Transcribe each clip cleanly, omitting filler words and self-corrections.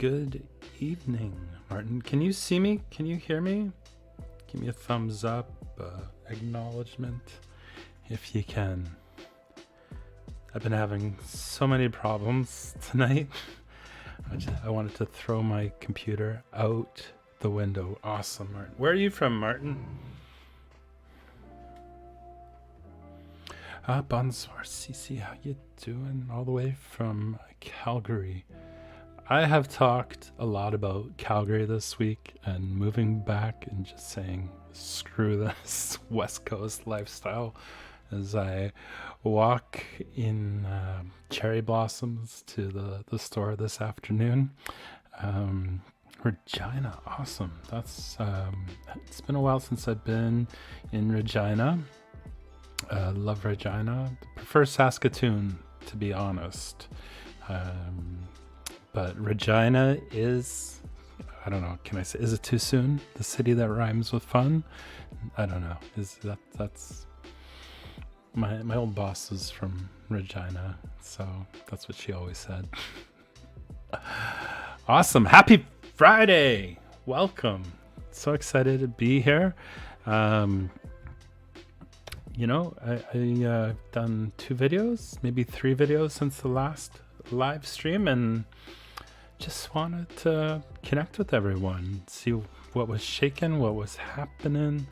Good evening, Martin. Can you see me? Can you hear me? Give me a thumbs up, acknowledgement, if you can. I've been having so many problems tonight. I wanted to throw my computer out the window. Awesome, Martin. Where are you from, Martin? Bonsoir, Cici. How you doing? All the way from Calgary. I have talked a lot about Calgary this week and moving back and just saying screw this West Coast lifestyle as I walk in cherry blossoms to the store this afternoon. Regina, awesome. That's it's been a while since I've been in Regina. Love Regina. Prefer Saskatoon, to be honest. But Regina is, I don't know, can I say, is it too soon? The city that rhymes with fun? I don't know. That's my old boss is from Regina, so that's what she always said. Awesome. Happy Friday. Welcome. So excited to be here. I've done 2 videos, maybe 3 videos since the last live stream, and just wanted to connect with everyone, see what was shaking, what was happening.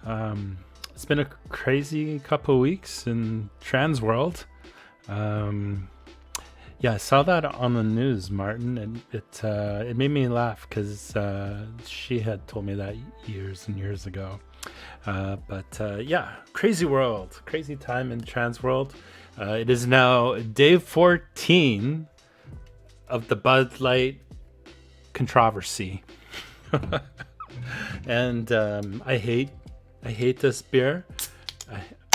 It's been a crazy couple of weeks in trans world. I saw that on the news, Martin, and it made me laugh because she had told me that years and years ago. Crazy world, crazy time in trans world. It is now day 14 of the Bud Light controversy. And I hate this beer.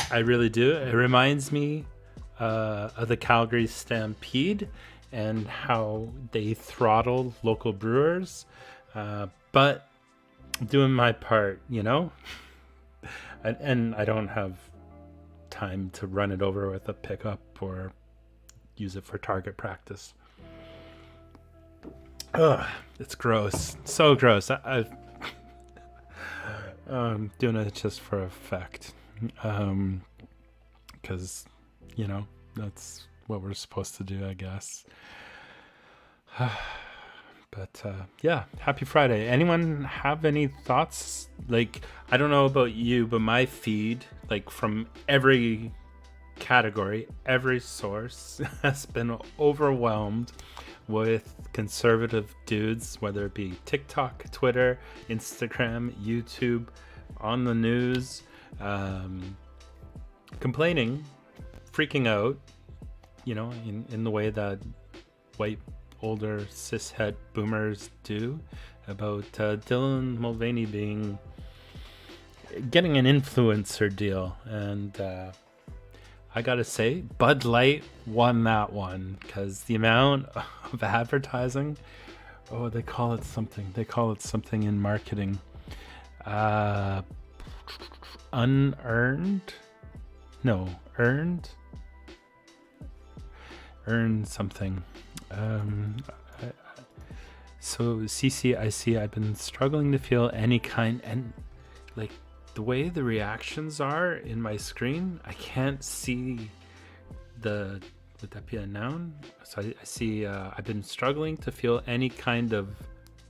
I really do. It reminds me of the Calgary Stampede and how they throttled local brewers. But doing my part, and I don't have time to run it over with a pickup or use it for target practice. Ugh, it's gross. So gross. I'm doing it just for effect. Because, that's what we're supposed to do, I guess. But happy Friday. Anyone have any thoughts? Like, I don't know about you, but my feed, like from every category, every source has been overwhelmed with conservative dudes, whether it be TikTok, Twitter, Instagram, YouTube, on the news, complaining, freaking out, in the way that white older cishet boomers do about Dylan Mulvaney getting an influencer deal. And I gotta say, Bud Light won that one because the amount of advertising, they call it something in marketing, earned something. So CC, I see I've been struggling to feel any kind, and like the way the reactions are in my screen, I can't see would that be a noun? So I see I've been struggling to feel any kind of,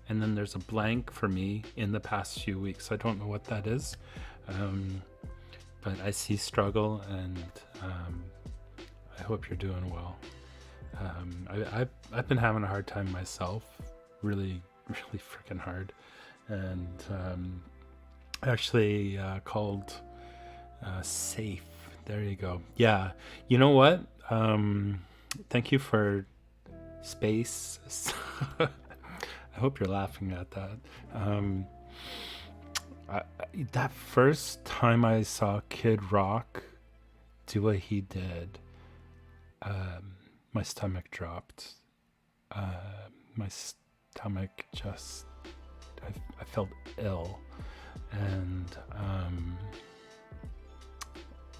and then there's a blank for me in the past few weeks. I don't know what that is, but I see struggle, and I hope you're doing well. I've been having a hard time myself, really, really freaking hard, and actually called Safe. There you go. Yeah, you know what? Thank you for space. I hope you're laughing at that. That first time I saw Kid Rock do what he did, my stomach dropped. My stomach just, I felt ill, and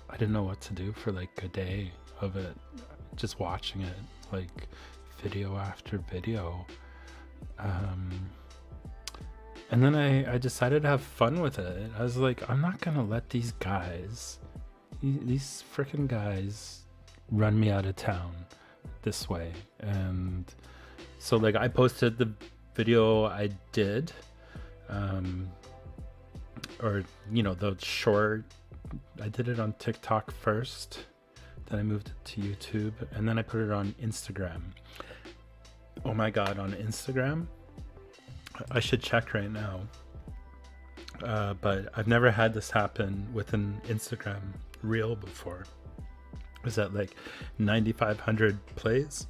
I didn't know what to do for like a day of it, just watching it, like video after video. And then I decided to have fun with it. I was like, I'm not gonna let these guys, these freaking guys, run me out of town this way. And so like I posted the video I did, or you know, the short. I did it on TikTok first, then I moved it to YouTube, and then I put it on Instagram. Oh my god, on Instagram, I should check right now, but I've never had this happen with an Instagram reel before. It was at like 9,500 plays.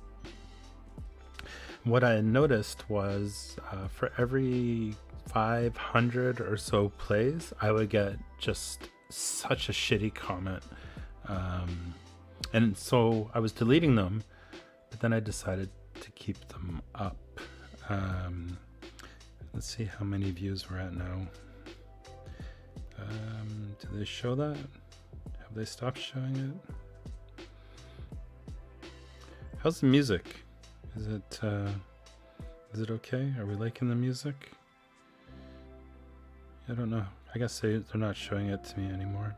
What I noticed was for every 500 or so plays, I would get just such a shitty comment. And so I was deleting them, but then I decided to keep them up. Let's see how many views we're at now. Do they show that? Have they stopped showing it? How's the music? Is it okay? Are we liking the music? I don't know. I guess they're not showing it to me anymore.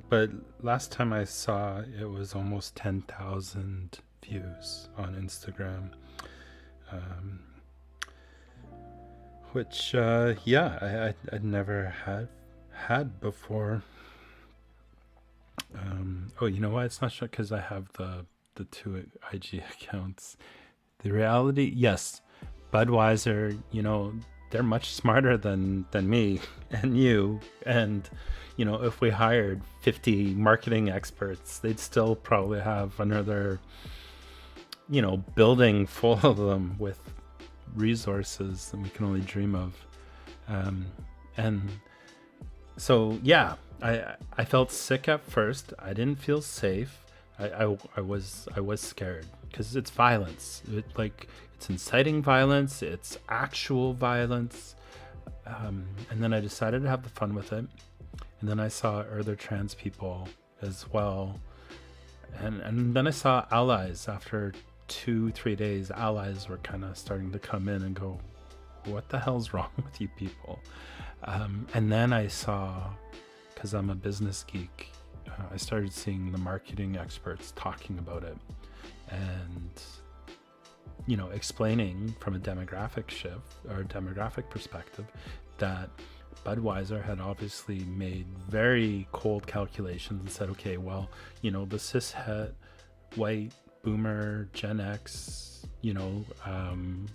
But last time I saw it was almost 10,000 views on Instagram. Which, yeah, I'd never had before. Oh, you know why it's not showing? Because I have the two IG accounts. The reality, yes, Budweiser, you know, they're much smarter than me and you. And, you know, if we hired 50 marketing experts, they'd still probably have another, you know, building full of them with resources that we can only dream of. And so, yeah, I felt sick at first. I didn't feel safe. I was scared because it's violence. It's inciting violence. It's actual violence. And then I decided to have the fun with it. And then I saw other trans people as well. And then I saw allies. After 2-3 days, allies were kind of starting to come in and go, what the hell's wrong with you people? And then I saw, because I'm a business geek, I started seeing the marketing experts talking about it and, you know, explaining from a demographic shift or demographic perspective that Budweiser had obviously made very cold calculations and said, okay, well, you know, the cishet white boomer Gen X, you know,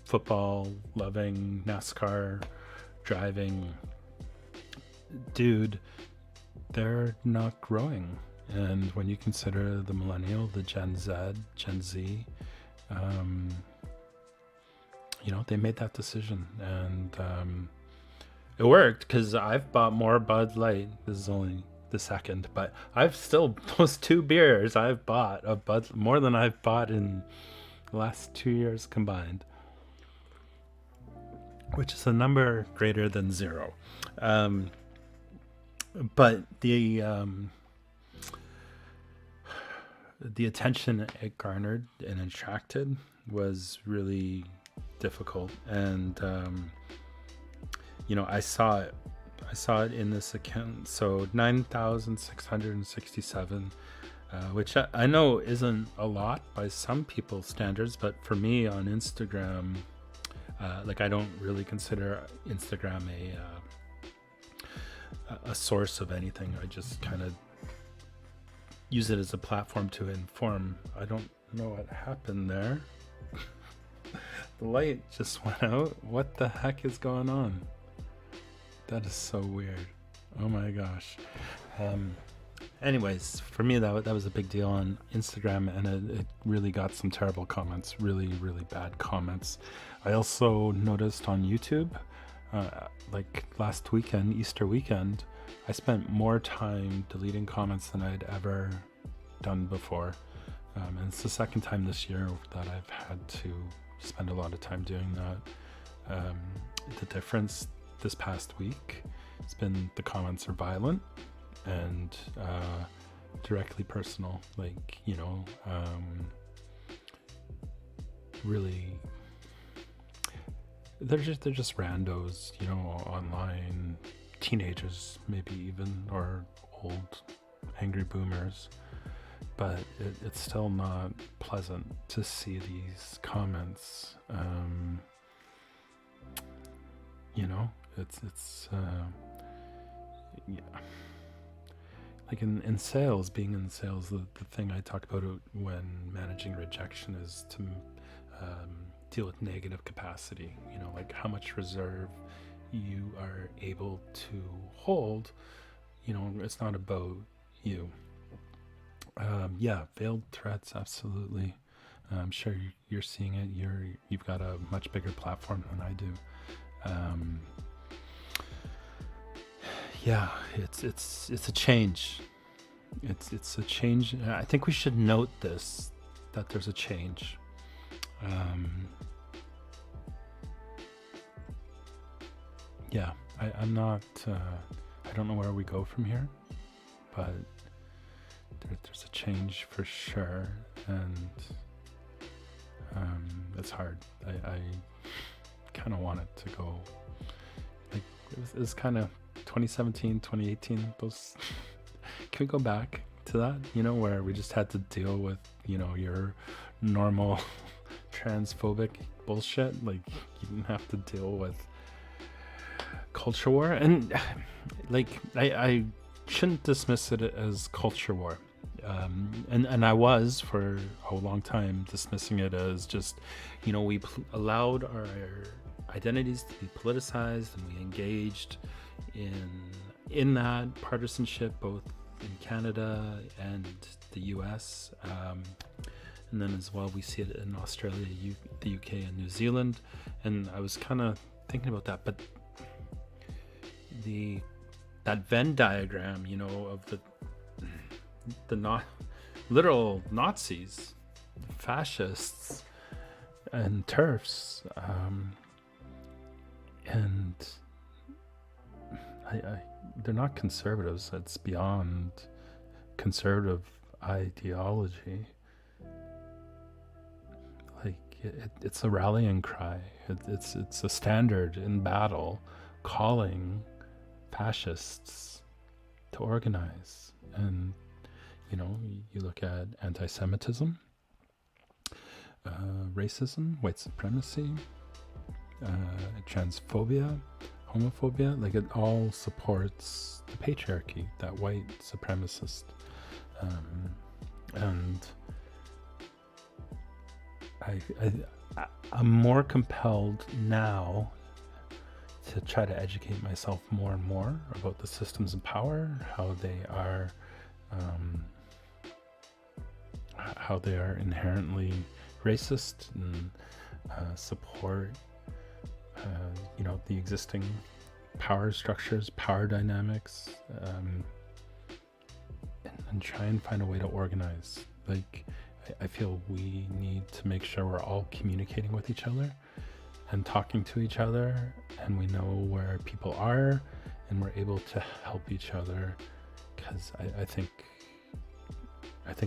football loving, NASCAR driving dude, they're not growing. And when you consider the millennial, the Gen Z, you know, they made that decision. And it worked because I've bought more Bud Light. This is only the second, but I've still, those 2 beers I've bought of Bud, more than I've bought in the last 2 years combined, which is a number greater than 0. But the attention it garnered and attracted was really difficult. And you know, I saw it in this account. So 9,667, which I know isn't a lot by some people's standards, but for me on Instagram, like I don't really consider Instagram a source of anything. I just kind of use it as a platform to inform. I don't know what happened there. The light just went out. What the heck is going on? That is so weird. Oh my gosh. Anyways, for me that was a big deal on Instagram, and it really got some terrible comments, really bad comments. I also noticed on YouTube, like last weekend, Easter weekend, I spent more time deleting comments than I'd ever done before. And it's the second time this year that I've had to spend a lot of time doing that. The difference this past week, it's been the comments are violent and directly personal, like, you know, really they're just randos, you know, online, teenagers maybe even, or old angry boomers. But it's still not pleasant to see these comments. You know, it's yeah. Like in sales, being in sales, the thing I talk about when managing rejection is to deal with negative capacity. You know, like how much reserve you are able to hold. You know, it's not about you. Yeah, veiled threats, absolutely. I'm sure you're seeing it. You've got a much bigger platform than I do. Yeah, it's a change. It's a change. I think we should note this, that there's a change. Yeah, I'm not. I don't know where we go from here, but there's a change for sure, and it's hard. I kind of want it to go. Like it was kind of 2017, 2018. Those. Can we go back to that? You know, where we just had to deal with, you know, your normal transphobic bullshit. Like you didn't have to deal with culture war, and like I shouldn't dismiss it as culture war. And I was for a long time dismissing it as just, you know, we allowed our identities to be politicized, and we engaged in that partisanship, both in Canada and the US, and then as well we see it in Australia, the UK, and New Zealand. And I was kind of thinking about that, but that Venn diagram, you know, of the not literal Nazis, fascists, and TERFs, and they're not conservatives. It's beyond conservative ideology. Like it's a rallying cry. It's a standard in battle, calling fascists to organize. And you know, you look at anti-Semitism, racism, white supremacy, transphobia, homophobia, like it all supports the patriarchy, that white supremacist. And I'm more compelled now to try to educate myself more and more about the systems of power, how they are inherently racist, and support you know, the existing power structures, power dynamics, and try and find a way to organize. Like I feel we need to make sure we're all communicating with each other and talking to each other, and we know where people are, and we're able to help each other, because I think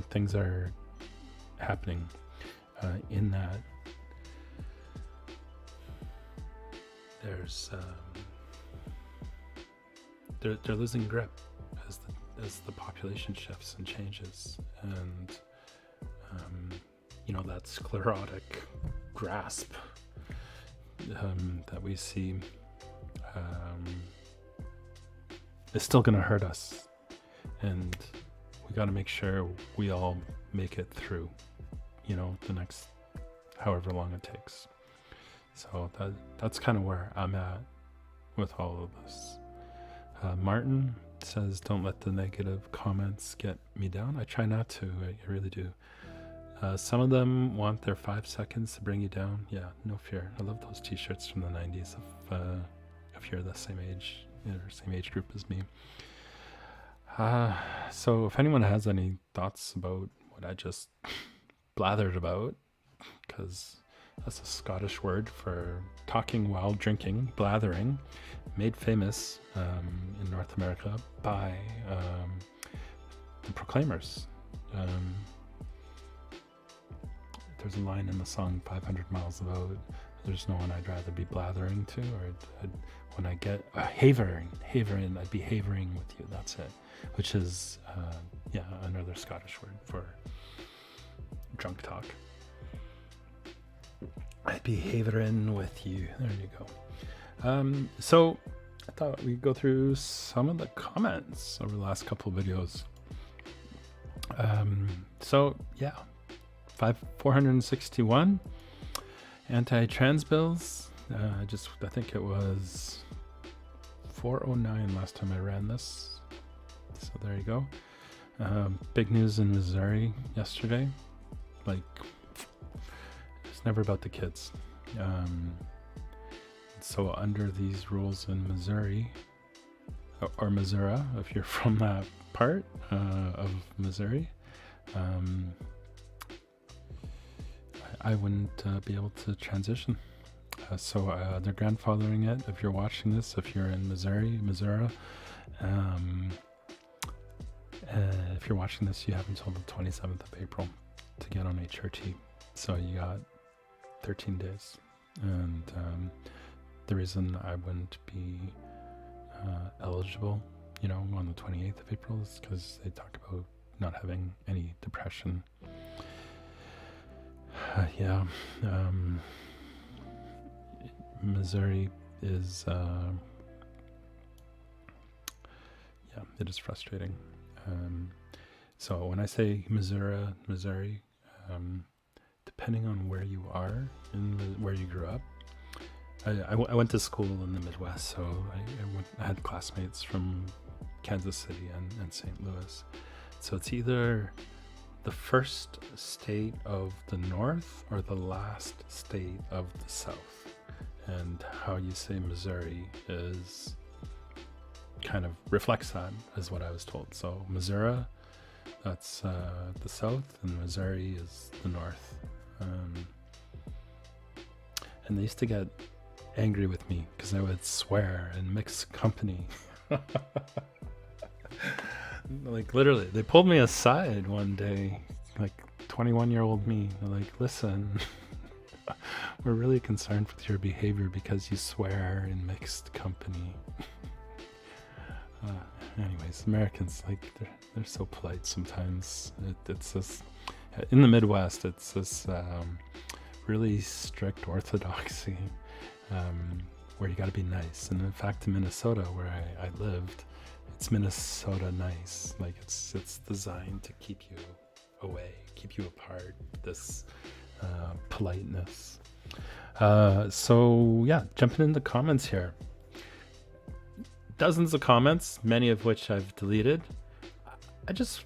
things are happening in that there's they're losing grip as the population shifts and changes, and you know, that sclerotic grasp that we see is still going to hurt us, and we got to make sure we all make it through, you know, the next however long it takes. So that's kind of where I'm at with all of this. Martin says, don't let the negative comments get me down. I try not to. I really do. Some of them want their 5 seconds to bring you down. Yeah, no fear. I love those t-shirts from the 90s if you're the same age, or same age group as me. So if anyone has any thoughts about what I just blathered about, because that's a Scottish word for talking while drinking, blathering, made famous in North America by the Proclaimers. There's a line in the song 500 Miles about There's no one I'd rather be blathering to, or when I get havering, I'd be havering with you. That's it, which is another Scottish word for drunk talk. I'd be havering with you. There you go. So I thought we'd go through some of the comments over the last couple of videos. 461 anti-trans bills. I think it was 409 last time I ran this. So there you go. Big news in Missouri yesterday. Like, it's never about the kids. So under these rules in Missouri, or Missouri, if you're from that part of Missouri, I wouldn't be able to transition. So they're grandfathering it. If you're watching this, if you're in Missouri, if you're watching this, you have until the 27th of April to get on HRT. So you got 13 days. And the reason I wouldn't be eligible, on the 28th of April is because they talk about not having any depression. Missouri is, it is frustrating. So when I say Missouri, depending on where you are and where you grew up, I went to school in the Midwest, so I had classmates from Kansas City and St. Louis. So it's either the first state of the North or the last state of the South. And how you say Missouri is kind of reflects that, is what I was told. So Missouri, that's the South, and Missouri is the North. And they used to get angry with me because I would swear in mixed company. Like, literally, they pulled me aside one day, like 21-year-old me. They're like, listen, we're really concerned with your behavior because you swear in mixed company. Anyways, Americans, like, they're so polite sometimes. It's this, in the Midwest, it's this really strict orthodoxy where you got to be nice. And in fact, in Minnesota, where I lived, it's Minnesota nice. Like, it's designed to keep you away, keep you apart, this politeness. So yeah, jumping into comments here. Dozens of comments, many of which I've deleted. I just,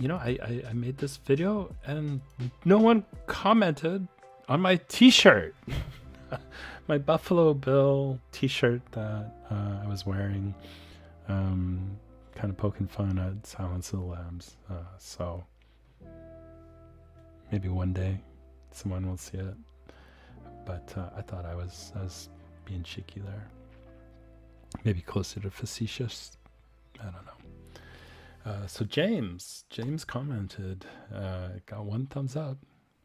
I made this video and no one commented on my t-shirt. My Buffalo Bill t-shirt that I was wearing, kind of poking fun at Silence of the Lambs. So maybe one day someone will see it. But I thought I was being cheeky there. Maybe closer to facetious. I don't know. So James commented, got 1 thumbs up.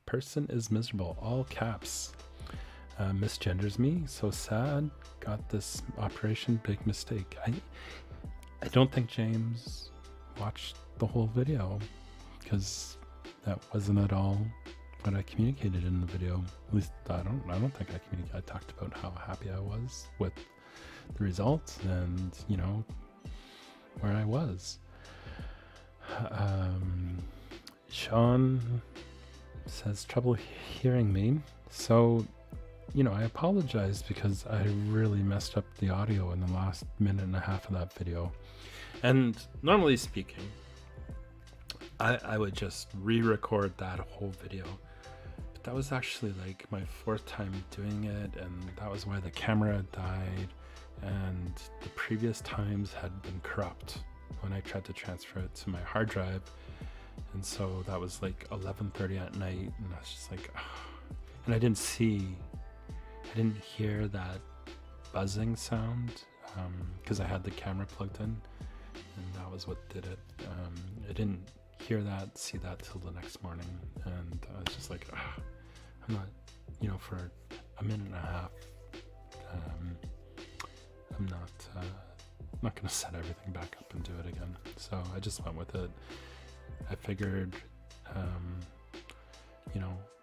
Person is miserable, all caps. Misgenders me, so sad. Got this operation, big mistake. I don't think James watched the whole video, because that wasn't at all what I communicated in the video. At least I don't think I communicated. I talked about how happy I was with the results and where I was. Sean says trouble hearing me. So I apologize because I really messed up the audio in the last minute and a half of that video. And normally speaking, I would just re-record that whole video. But that was actually like my 4th time doing it, and that was why the camera died, and the previous times had been corrupt when I tried to transfer it to my hard drive. And so that was like 11:30 at night, and I was just like, oh. And I didn't hear that buzzing sound because I had the camera plugged in, and that was what did it. I didn't see that till the next morning, and I was just like, oh, I'm not, for a minute and a half. I'm not gonna set everything back up and do it again. So I just went with it. I figured,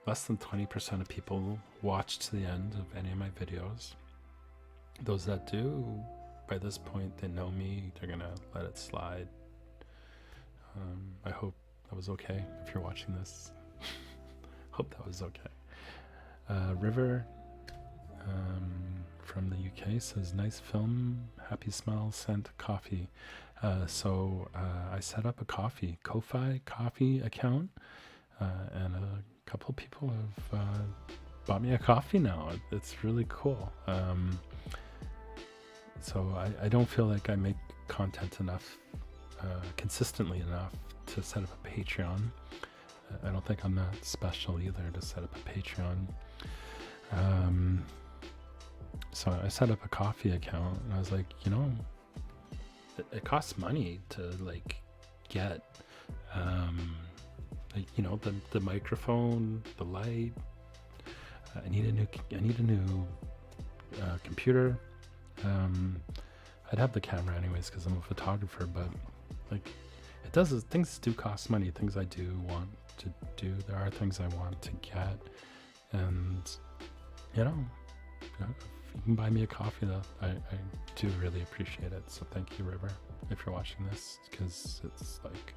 less than 20% of people watch to the end of any of my videos. Those that do, by this point, they know me. They're gonna let it slide. I hope that was okay. If you're watching this, hope that was okay. River from the UK says, nice film, happy smell, scent, coffee. So I set up a Ko-Fi coffee account, and a couple people have bought me a coffee now. It's really cool. So I don't feel like I make content enough, consistently enough to set up a Patreon. I don't think I'm that special either to set up a Patreon. So I set up a coffee account, and I was like, it costs money to get, the microphone, the light. I need a new computer. I'd have the camera anyways because I'm a photographer, but things do cost money. Things I do want to do. There are things I want to get, and if you can buy me a coffee, though, I do really appreciate it. So thank you, River, if you're watching this, because it's like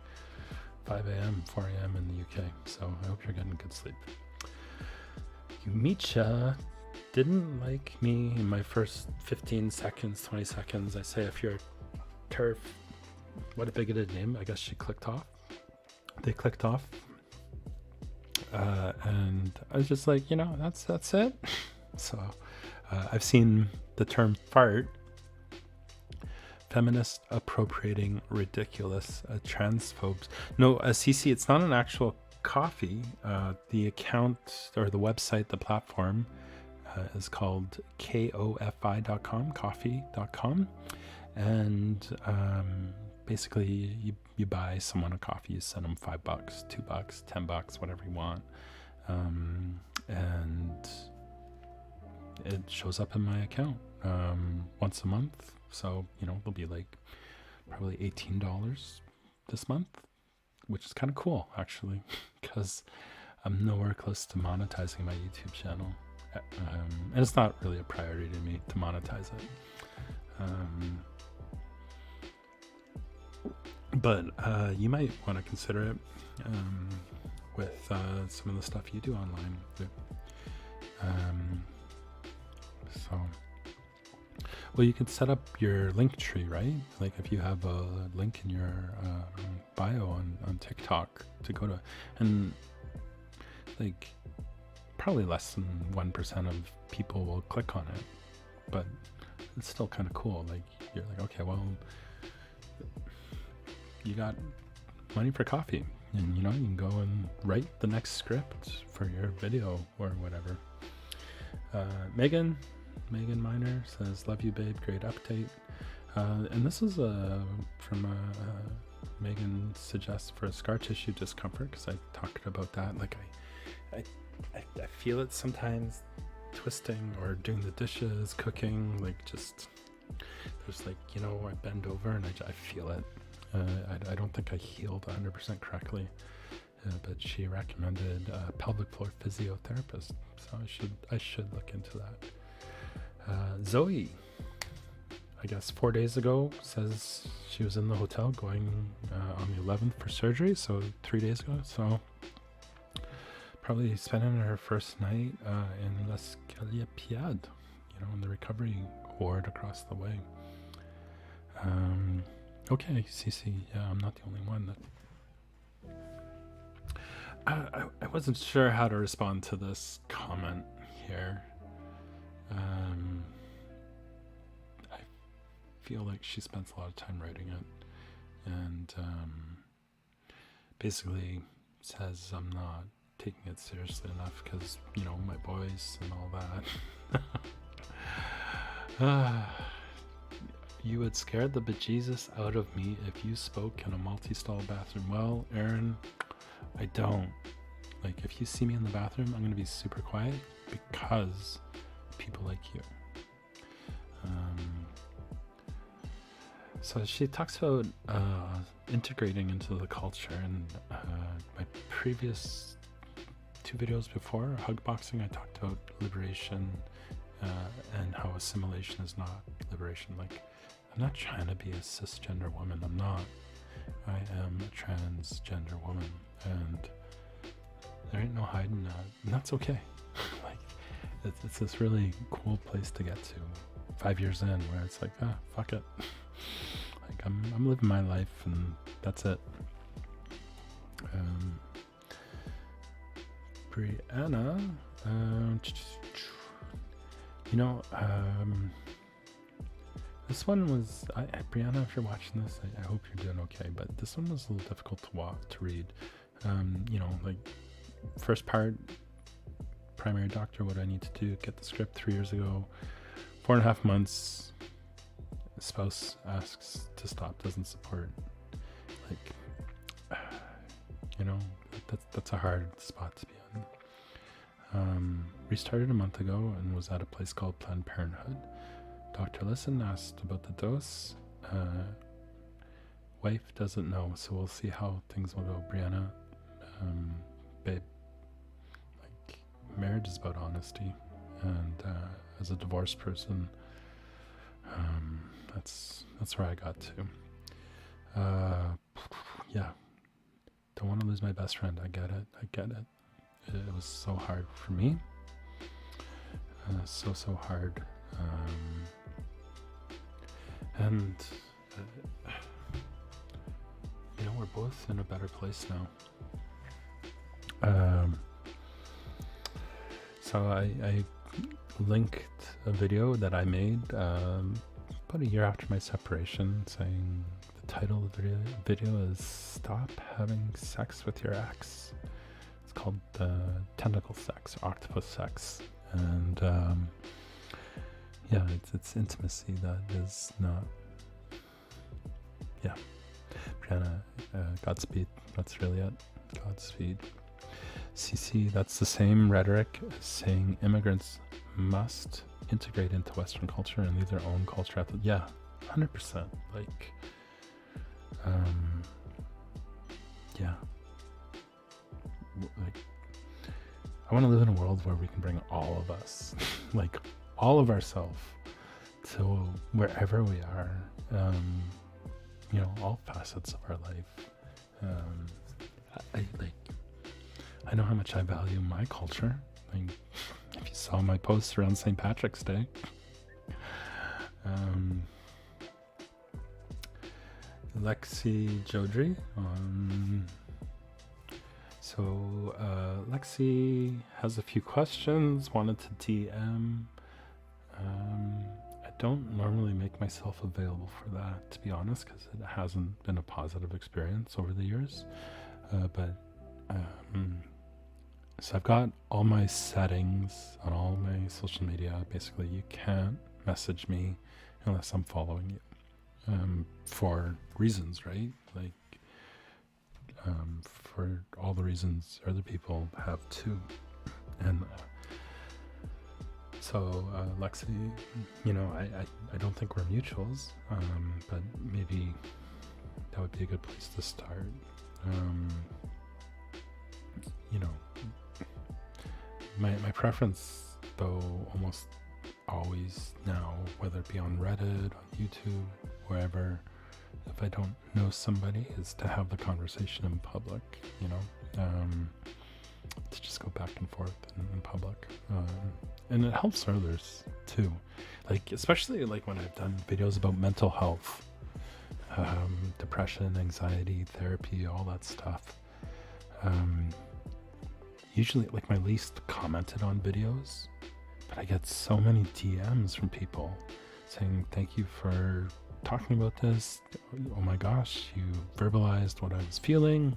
5 a.m., 4 a.m. in the UK. So I hope you're getting good sleep. Yumicha didn't like me in my first 15 seconds, 20 seconds. I say, if you're a TERF, what a bigoted name. I guess she clicked off. They clicked off. And I was just like, that's it. So I've seen the term fart, feminist appropriating ridiculous transphobes. No, CC, it's not an actual coffee. The account or the website, the platform is called kofi.com, coffee.com. And basically you buy someone a coffee, you send them $5, $2, $10, whatever you want. And it shows up in my account once a month. So, it'll be probably $18 this month, which is kind of cool, actually, because I'm nowhere close to monetizing my YouTube channel. And it's not really a priority to me to monetize it. But you might want to consider it with some of the stuff you do online. Well, you could set up your link tree, right? Like if you have a link in your bio on TikTok to go to, and probably less than 1% of people will click on it, but it's still kind of cool. You're like, okay, well, you got money for coffee, and you can go and write the next script for your video or whatever. Megan Miner says, love you, babe, great update. And this is from Megan suggests for a scar tissue discomfort, because I talked about that. I feel it sometimes twisting or doing the dishes, cooking, there's I bend over and I feel it. I don't think I healed 100% correctly, but she recommended a pelvic floor physiotherapist, so I should look into that. Zoe, I guess 4 days ago, says she was in the hotel going on the 11th for surgery, so 3 days ago. So probably spending her first night in Les Calipiades, in the recovery ward across the way. Okay, Cece, yeah, I'm not the only one that... I wasn't sure how to respond to this comment here. I feel like she spends a lot of time writing it, and basically says I'm not taking it seriously enough because, my voice and all that. You would scare the bejesus out of me if you spoke in a multi-stall bathroom. Well, Aaron, I don't. If you see me in the bathroom, I'm going to be super quiet because people like you. So she talks about integrating into the culture, and my previous 2 videos before, hug boxing, I talked about liberation and how assimilation is not liberation. Like, I'm not trying to be a cisgender woman. I'm not. I am a transgender woman, and there ain't no hiding that, and that's okay. Like, it's this really cool place to get to 5 years in, where it's like, fuck it. Like, I'm living my life, and that's it. Brianna, this one was, Brianna, if you're watching this, I hope you're doing okay, but this one was a little difficult to read. Like, first part, primary doctor, what I need to do, get the script 3 years ago, 4.5 months, spouse asks to stop, doesn't support. Like, that's a hard spot to be in. Restarted a month ago and was at a place called Planned Parenthood. Dr. Listen asked about the dose. Wife doesn't know, so we'll see how things will go. Brianna, babe, like, marriage is about honesty, and as a divorced person, that's where I got to. Yeah, don't want to lose my best friend. I get it. It was so hard for me. So hard. And we're both in a better place now. So I linked a video that I made about a year after my separation, saying the title of the video is "Stop Having Sex with Your Ex." It's called tentacle sex, octopus sex, and it's intimacy that is not. Yeah, Brianna, Godspeed. That's really it. Godspeed. CC, that's the same rhetoric as saying immigrants must integrate into Western culture and leave their own culture. 100%. Like, yeah. Like, I want to live in a world where we can bring all of us, like all of ourselves, to wherever we are. All facets of our life. I know how much I value my culture. Like, if you saw my posts around St. Patrick's Day, Lexi Jodri. Lexi has a few questions, wanted to DM. I don't normally make myself available for that, to be honest, because it hasn't been a positive experience over the years. So I've got all my settings on all my social media. Basically, you can't message me unless I'm following you, for reasons, right? Like, for all the reasons other people have too. And so Lexi, I don't think we're mutuals, but maybe that would be a good place to start. My preference, though, almost always now, whether it be on Reddit, on YouTube, wherever, if I don't know somebody, is to have the conversation in public, to just go back and forth in public. And it helps others too. Like, especially like when I've done videos about mental health, depression, anxiety, therapy, all that stuff. Usually, like, my least commented on videos, but I get so many DMs from people saying, thank you for talking about this. Oh my gosh, you verbalized what I was feeling.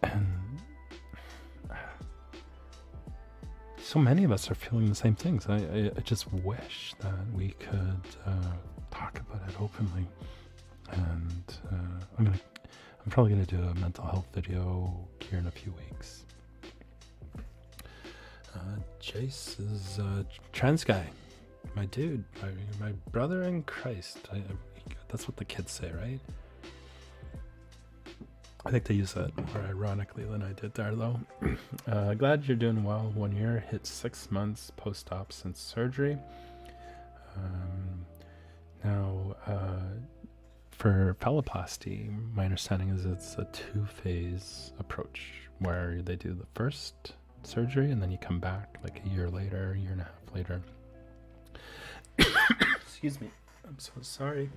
And so many of us are feeling the same things. I just wish that we could talk about it openly. And I'm probably gonna do a mental health video here in a few weeks. Jace is a trans guy. My dude. My brother in Christ. That's what the kids say, right? I think they use that more ironically than I did there, though. Glad you're doing well. 1 year, hit 6 months post-op since surgery. Now, for phalloplasty, my understanding is it's a 2-phase approach where they do the first surgery and then you come back like a year later, a year and a half later. Excuse me. I'm so sorry.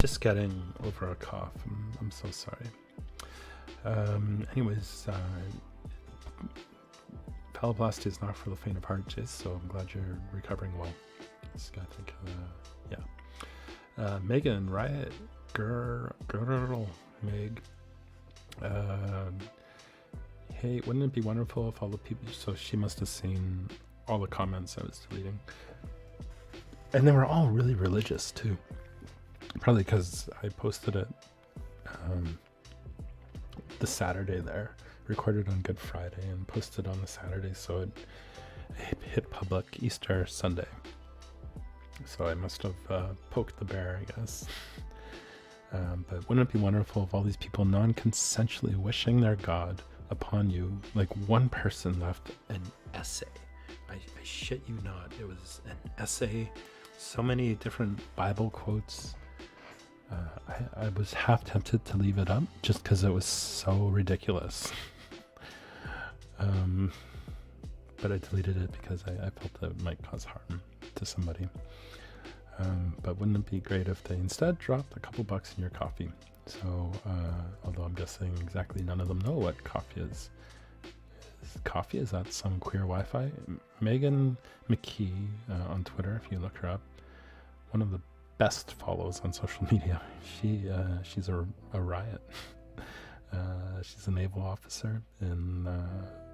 Just getting over a cough. I'm so sorry. Anyways, phalloplasty is not for the faint of heart, Jace, so I'm glad you're recovering well. I think, yeah. Megan, Riot, girl, Meg. Hey, wouldn't it be wonderful if all the people... So she must have seen all the comments I was deleting. And they were all really religious, too. Probably because I posted it the Saturday there, recorded on Good Friday and posted on the Saturday, so it hit public Easter Sunday. So I must have poked the bear, I guess. But wouldn't it be wonderful if all these people non-consensually wishing their God upon you, like one person left an essay. I shit you not, it was an essay, so many different Bible quotes. I was half tempted to leave it up just because it was so ridiculous. But I deleted it because I felt that it might cause harm to somebody. But wouldn't it be great if they instead dropped a couple bucks in your coffee? So, although I'm guessing exactly none of them know what coffee is. Coffee? Is that some queer Wi-Fi? Megan McKee on Twitter, if you look her up, one of the best follows on social media. She's a riot. She's a naval officer in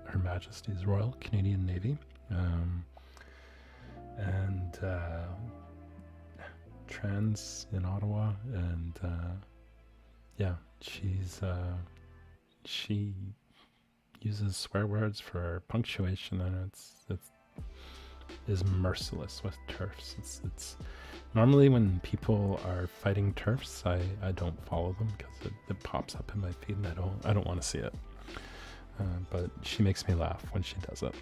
Her Majesty's Royal Canadian Navy, and trans in Ottawa, and yeah, she uses swear words for punctuation, and it is merciless with TERFs. It's normally when people are fighting TERFs, I don't follow them because it pops up in my feed and I don't want to see it. But she makes me laugh when she does it.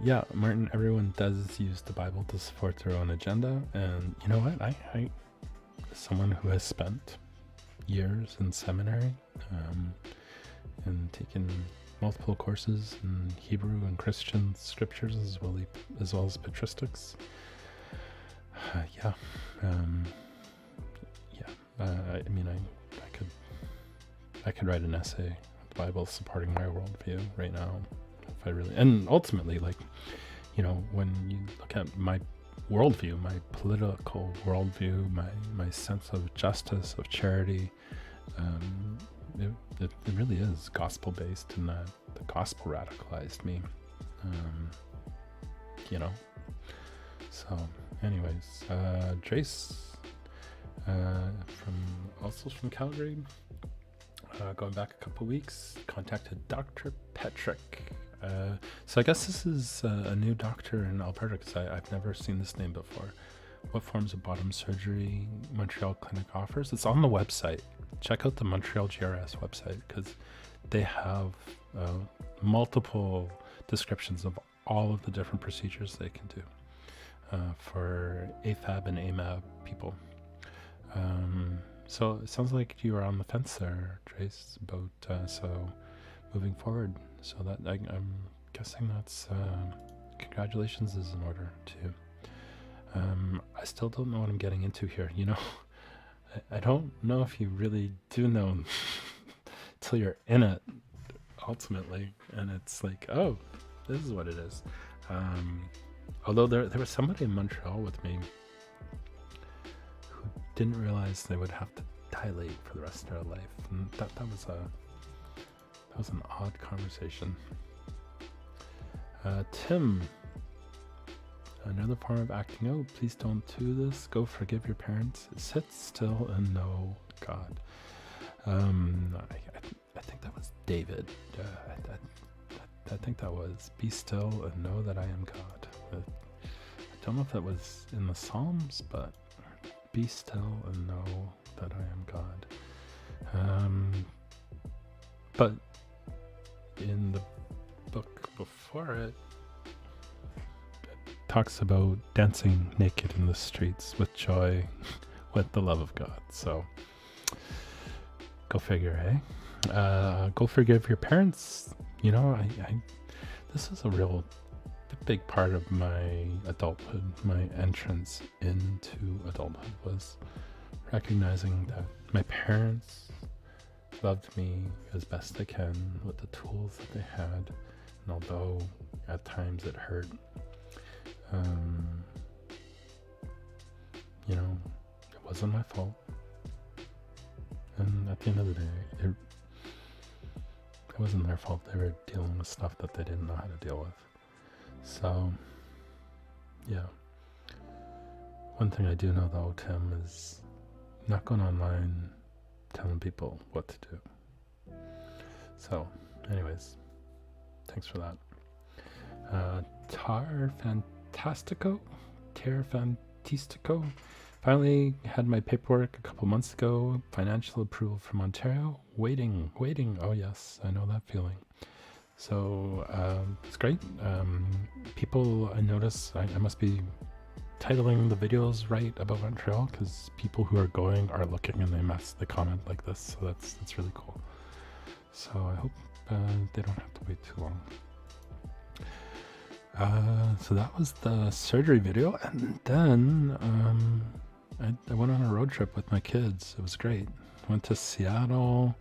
Yeah, Martin, everyone does use the Bible to support their own agenda, and you know what? I someone who has spent years in seminary and taken multiple courses in Hebrew and Christian scriptures as well as patristics. I mean, I could write an essay on the Bible supporting my worldview right now if I really, and ultimately, like, you know, when you look at my worldview, my political worldview, my sense of justice, of charity, it really is gospel based, in that the gospel radicalized me, you know. So anyways, Trace from Calgary, going back a couple weeks, contacted Dr. Petrick. So I guess this is a new doctor in Alberta, because I've never seen this name before. What forms of bottom surgery Montreal Clinic offers? It's on the website. Check out the Montreal GRS website, because they have multiple descriptions of all of the different procedures they can do for AFAB and AMAB people. So it sounds like you were on the fence there, Trace, about so moving forward. So that I'm guessing that's congratulations is in order too. I still don't know what I'm getting into here. You know, I don't know if you really do know till you're in it ultimately, and it's like, oh, this is what it is. Although there was somebody in Montreal with me who didn't realize they would have to dilate for the rest of their life, and that was an odd conversation. Tim, Another form of acting out. Please don't do this. Go forgive your parents. Sit still and know God. I think that was David. I think that was be still and know that I am God. I don't know if that was in the Psalms, but be still and know that I am God. But in the book before it, talks about dancing naked in the streets with joy, with the love of God. So go figure, eh? Go forgive your parents. You know, this is a real big part of my adulthood. My entrance into adulthood was recognizing that my parents loved me as best they can with the tools that they had, and although at times it hurt, you know, it wasn't my fault. And at the end of the day, it wasn't their fault. They were dealing with stuff that they didn't know how to deal with. So, yeah. One thing I do know though, Tim, is not going online telling people what to do. So, anyways, thanks for that. Tar Fantastico? Finally had my paperwork a couple months ago. Financial approval from Ontario. Waiting. Oh yes, I know that feeling. So it's great. People, I notice, I must be titling the videos right about Montreal, because people who are going are looking and they comment like this. So that's really cool. So I hope they don't have to wait too long. So that was the surgery video, and then I went on a road trip with my kids. It was great. Went to Seattle.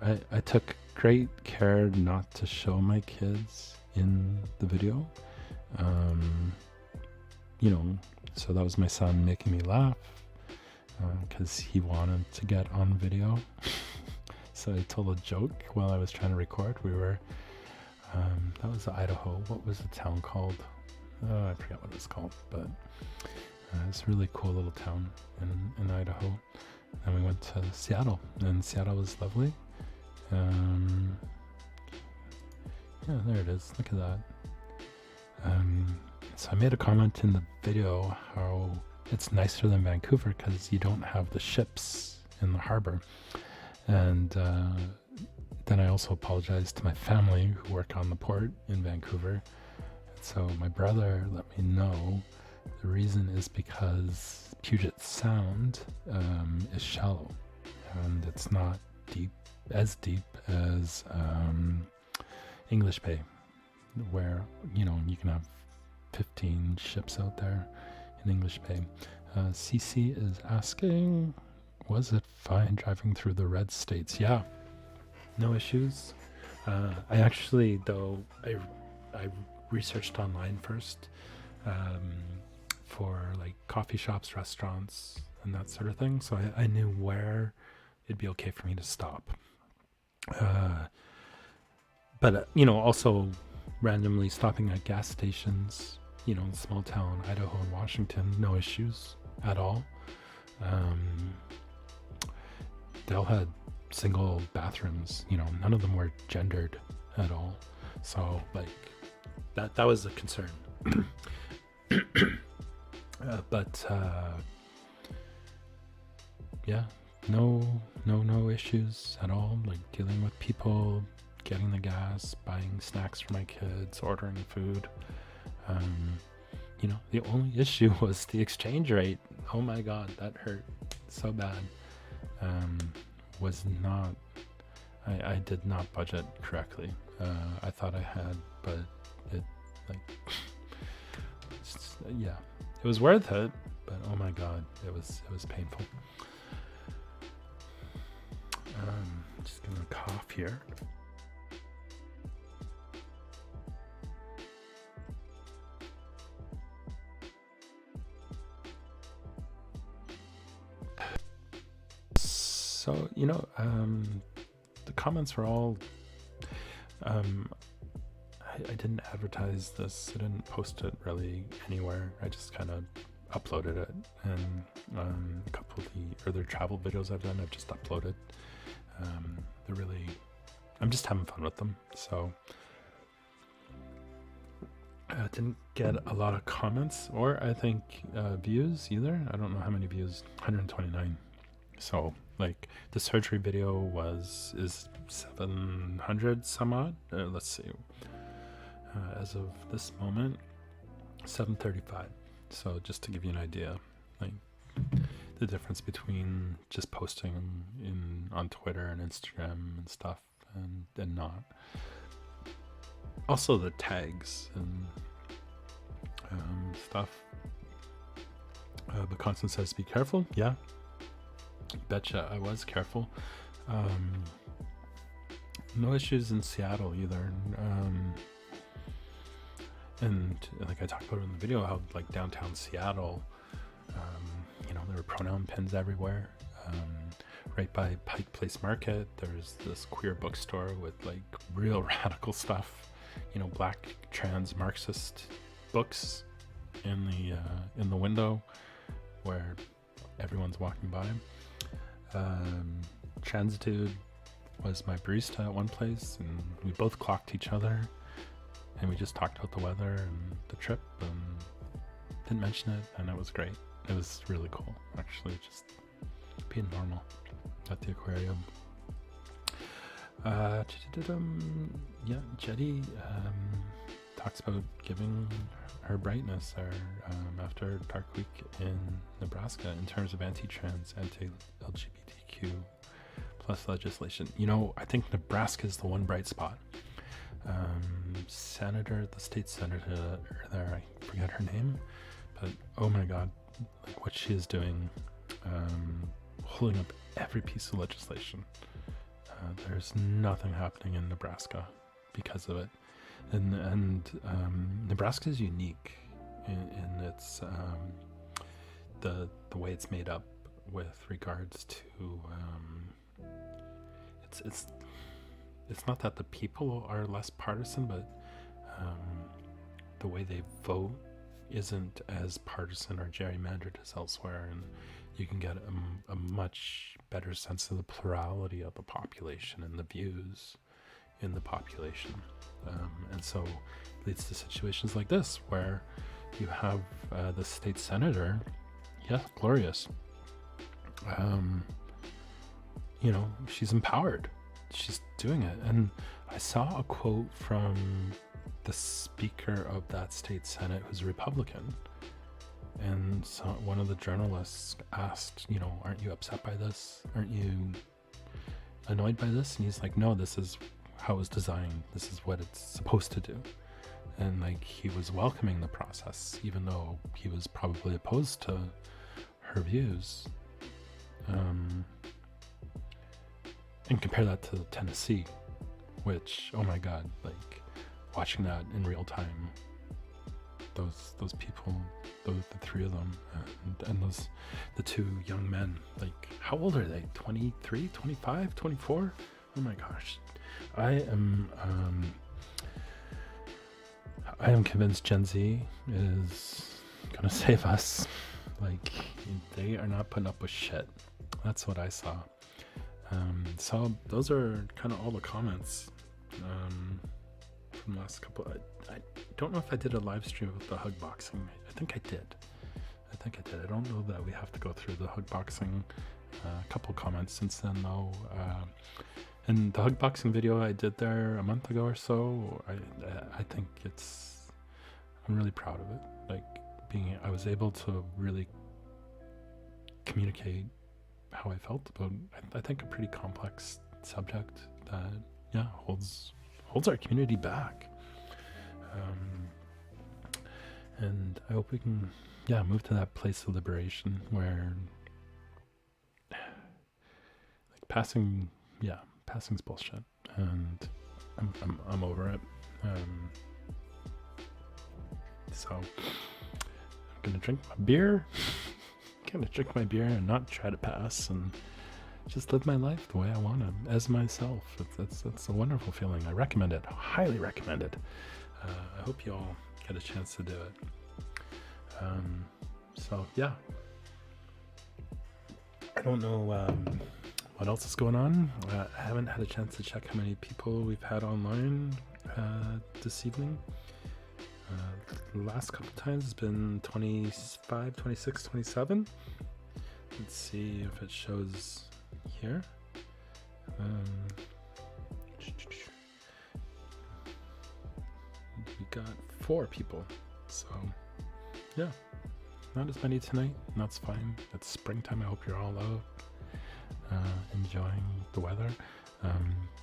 I took great care not to show my kids in the video. You know, so that was my son making me laugh because he wanted to get on video. So I told a joke while I was trying to record. We were that was Idaho. What was the town called? Oh, I forget what it was called, but it's a really cool little town in Idaho. And we went to Seattle, and Seattle was lovely. Yeah, there it is. Look at that. So I made a comment in the video how it's nicer than Vancouver because you don't have the ships in the harbor. And then I also apologized to my family who work on the port in Vancouver. So my brother let me know the reason is because Puget Sound is shallow, and it's not as deep as English Bay, where, you know, you can have 15 ships out there in English Bay. CC is asking, was it fine driving through the red states? Yeah, no issues. I actually, though, I researched online first for like coffee shops, restaurants, and that sort of thing. So I knew where it'd be okay for me to stop. But you know, also randomly stopping at gas stations, you know, in small town Idaho and Washington, no issues at all. They all had single bathrooms, you know, none of them were gendered at all. So like that was a concern. But yeah, no issues at all. Like dealing with people, getting the gas, buying snacks for my kids, ordering food. You know, the only issue was the exchange rate. Oh my God, that hurt so bad. Was not, I did not budget correctly. I thought I had, but it like, yeah, it was worth it, but oh my God, it was painful. Just gonna cough here. So, you know, the comments were all, I didn't advertise this. I didn't post it really anywhere. I just kind of uploaded it, and a couple of the other travel videos I've done, I've just uploaded. They're really, I'm just having fun with them. So I didn't get a lot of comments, or I think views either. I don't know how many views. 129. So like the surgery video is 700 some odd. Let's see. As of this moment, 735. So just to give you an idea, like the difference between just posting on Twitter and Instagram and stuff and not. Also the tags and stuff. But Constance says, be careful. Yeah, betcha I was careful. No issues in Seattle either. And like I talked about in the video, how like downtown Seattle, you know, there were pronoun pins everywhere. Right by Pike Place Market, there's this queer bookstore with like real radical stuff, you know, black trans Marxist books in the window where everyone's walking by. Trans dude was my barista at one place, and we both clocked each other, and we just talked about the weather and the trip and didn't mention it, and it was great. It was really cool, actually, just being normal at the aquarium. Yeah, Jetty talks about giving her brightness after Dark Week in Nebraska in terms of anti-trans, anti-LGBTQ plus legislation. You know, I think Nebraska is the one bright spot. The state senator there, I forget her name, but oh my god, like what she is doing, holding up every piece of legislation. There's nothing happening in Nebraska because of it, and Nebraska is unique in its the way it's made up with regards to it's not that the people are less partisan, but the way they vote isn't as partisan or gerrymandered as elsewhere, and you can get a much better sense of the plurality of the population and the views in the population. And so it leads to situations like this where you have the state senator, yeah, glorious. You know, she's empowered. She's doing it. And I saw a quote from the speaker of that state senate, who's a Republican. And so one of the journalists asked, you know, aren't you upset by this? Aren't you annoyed by this? And he's like, no, this is how it was designed. This is what it's supposed to do. And like, he was welcoming the process, even though he was probably opposed to her views. And compare that to Tennessee, which, oh my god, like watching that in real time, those people, the three of them, and the two young men, like how old are they? 23, 25, 24? Oh my gosh. I am convinced Gen Z is gonna save us. Like, they are not putting up with shit. That's what I saw. So those are kind of all the comments from the last couple. I don't know if I did a live stream of the hug boxing. I think I did. I don't know that we have to go through the hug boxing. A couple comments since then though. And the hug boxing video I did there a month ago or so, I think I'm really proud of it. Like I was able to really communicate how I felt about, I think, a pretty complex subject that, yeah, holds our community back. And I hope we can, yeah, move to that place of liberation where, like, passing's bullshit, and I'm over it. So I'm gonna drink my beer. And not try to pass, and just live my life the way I want to, as myself. It's a wonderful feeling. I recommend it, highly recommend it. I hope you all get a chance to do it. So yeah, I don't know what else is going on. I haven't had a chance to check how many people we've had online this evening. The last couple times it's been 25, 26, 27. Let's see if it shows here. We got 4 people, so yeah, not as many tonight. That's fine. It's springtime. I hope you're all out enjoying the weather.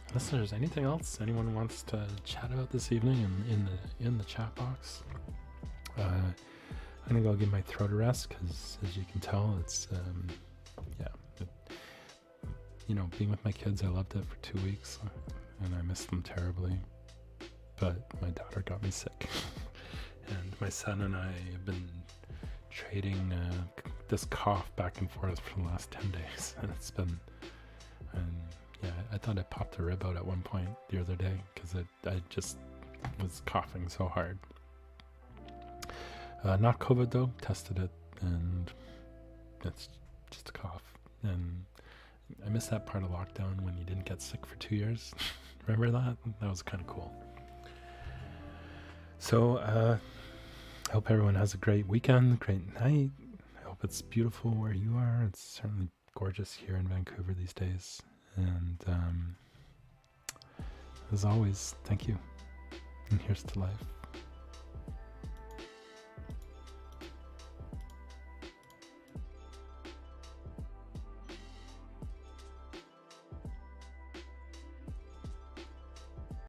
Unless there's anything else anyone wants to chat about this evening in the chat box, I'm gonna go give my throat a rest, because as you can tell, it's being with my kids, I loved it for 2 weeks and I missed them terribly, but my daughter got me sick and my son and I have been trading this cough back and forth for the last 10 days, and it's been, I thought I popped a rib out at one point the other day because I just was coughing so hard. Not COVID though, tested it, and it's just a cough. And I missed that part of lockdown when you didn't get sick for 2 years. Remember that? That was kind of cool. So I hope everyone has a great weekend, great night. I hope it's beautiful where you are. It's certainly gorgeous here in Vancouver these days. And as always, thank you. And here's to life.